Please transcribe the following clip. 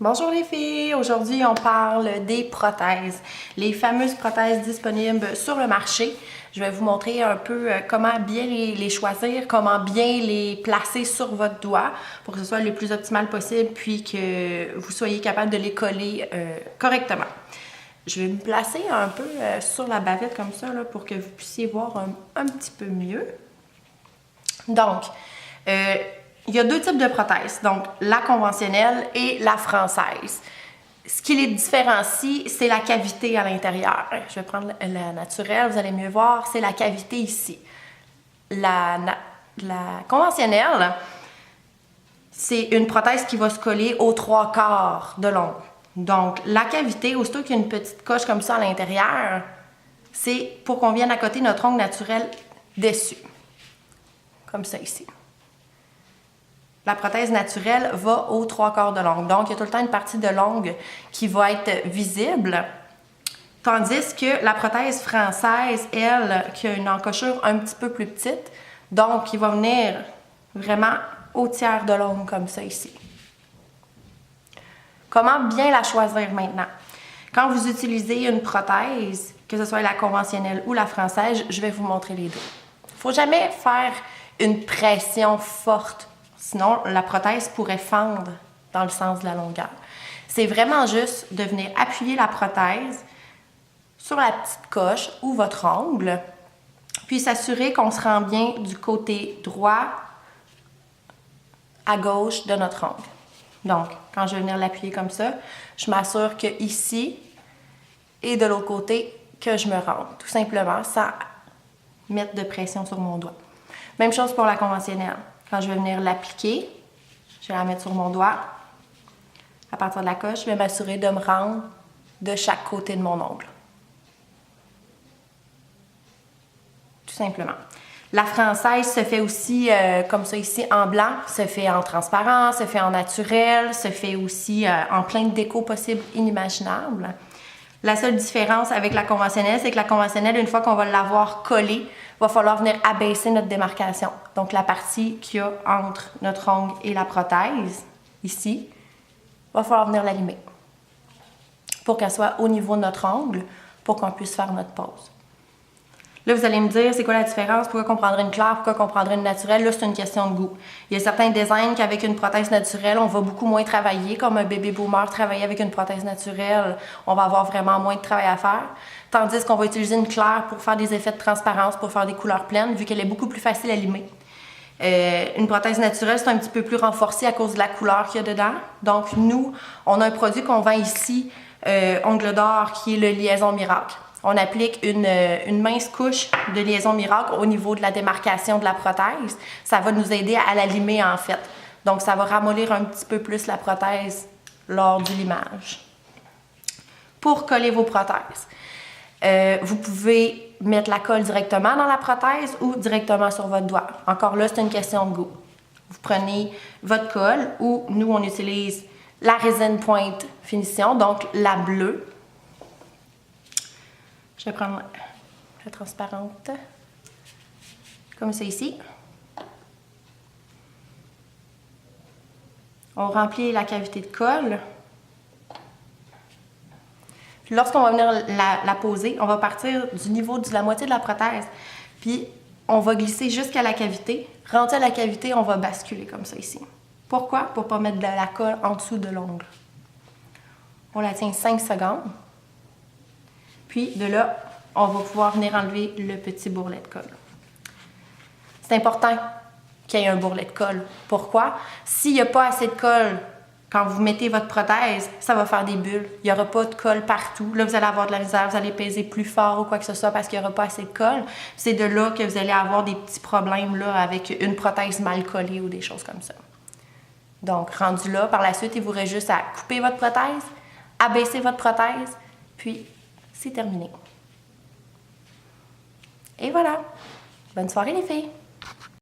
Bonjour les filles! Aujourd'hui, on parle des prothèses, les fameuses prothèses disponibles sur le marché. Je vais vous montrer un peu comment bien les choisir, comment bien les placer sur votre doigt pour que ce soit le plus optimal possible puis que vous soyez capable de les coller correctement. Je vais me placer un peu sur la bavette comme ça là, pour que vous puissiez voir un petit peu mieux. Donc, il y a deux types de prothèses, donc la conventionnelle et la française. Ce qui les différencie, c'est la cavité à l'intérieur. Je vais prendre la naturelle, vous allez mieux voir, c'est la cavité ici. La conventionnelle, c'est une prothèse qui va se coller aux 3/4 de long. Donc, la cavité, aussitôt qu'il y a une petite coche comme ça à l'intérieur, c'est pour qu'on vienne à côté notre ongle naturel dessus. Comme ça ici. La prothèse naturelle va aux 3/4 de l'ongle. Donc, il y a tout le temps une partie de l'ongle qui va être visible. Tandis que la prothèse française, elle, qui a une encochure un petit peu plus petite, donc qui va venir vraiment au tiers de l'ongle comme ça ici. Comment bien la choisir maintenant? Quand vous utilisez une prothèse, que ce soit la conventionnelle ou la française, je vais vous montrer les deux. Il ne faut jamais faire une pression forte. Sinon, la prothèse pourrait fendre dans le sens de la longueur. C'est vraiment juste de venir appuyer la prothèse sur la petite coche ou votre ongle, puis s'assurer qu'on se rend bien du côté droit à gauche de notre ongle. Donc, quand je vais venir l'appuyer comme ça, je m'assure que ici et de l'autre côté, que je me rende, tout simplement, sans mettre de pression sur mon doigt. Même chose pour la conventionnelle. Quand je vais venir l'appliquer, je vais la mettre sur mon doigt. À partir de la coche, je vais m'assurer de me rendre de chaque côté de mon ongle. Tout simplement. La française se fait aussi comme ça ici en blanc, se fait en transparent, se fait en naturel, se fait aussi en plein de décos possibles inimaginables. La seule différence avec la conventionnelle, c'est que la conventionnelle, une fois qu'on va l'avoir collée, il va falloir venir abaisser notre démarcation. Donc, la partie qu'il y a entre notre ongle et la prothèse, ici, il va falloir venir l'allumer pour qu'elle soit au niveau de notre ongle, pour qu'on puisse faire notre pause. Là, vous allez me dire, c'est quoi la différence? Pourquoi qu'on prendrait une claire? Pourquoi qu'on prendrait une naturelle? Là, c'est une question de goût. Il y a certains designs qu'avec une prothèse naturelle, on va beaucoup moins travailler. Comme un bébé boomer travailler avec une prothèse naturelle, on va avoir vraiment moins de travail à faire. Tandis qu'on va utiliser une claire pour faire des effets de transparence, pour faire des couleurs pleines, vu qu'elle est beaucoup plus facile à limer. Une prothèse naturelle, c'est un petit peu plus renforcé à cause de la couleur qu'il y a dedans. Donc, nous, on a un produit qu'on vend ici, Ongle d'or, qui est le Liaison Miracle. On applique une mince couche de Liaison Miracle au niveau de la démarcation de la prothèse. Ça va nous aider à la limer en fait. Donc, ça va ramollir un petit peu plus la prothèse lors du limage. Pour coller vos prothèses, vous pouvez mettre la colle directement dans la prothèse ou directement sur votre doigt. Encore là, c'est une question de goût. Vous prenez votre colle ou nous, on utilise la résine pointe finition, donc la bleue. Je vais prendre la transparente, comme ça ici. On remplit la cavité de colle. Puis lorsqu'on va venir la poser, on va partir du niveau de la moitié de la prothèse. Puis on va glisser jusqu'à la cavité. Rendu à la cavité, on va basculer comme ça ici. Pourquoi? Pour ne pas mettre de la colle en dessous de l'ongle. On la tient 5 secondes. Puis de là, on va pouvoir venir enlever le petit bourrelet de colle. C'est important qu'il y ait un bourrelet de colle. Pourquoi? S'il n'y a pas assez de colle, quand vous mettez votre prothèse, ça va faire des bulles. Il n'y aura pas de colle partout. Là, vous allez avoir de la misère, vous allez peser plus fort ou quoi que ce soit parce qu'il n'y aura pas assez de colle. C'est de là que vous allez avoir des petits problèmes là, avec une prothèse mal collée ou des choses comme ça. Donc, rendu là, par la suite, il vous reste juste à couper votre prothèse, abaisser votre prothèse, puis c'est terminé. Et voilà. Bonne soirée les filles!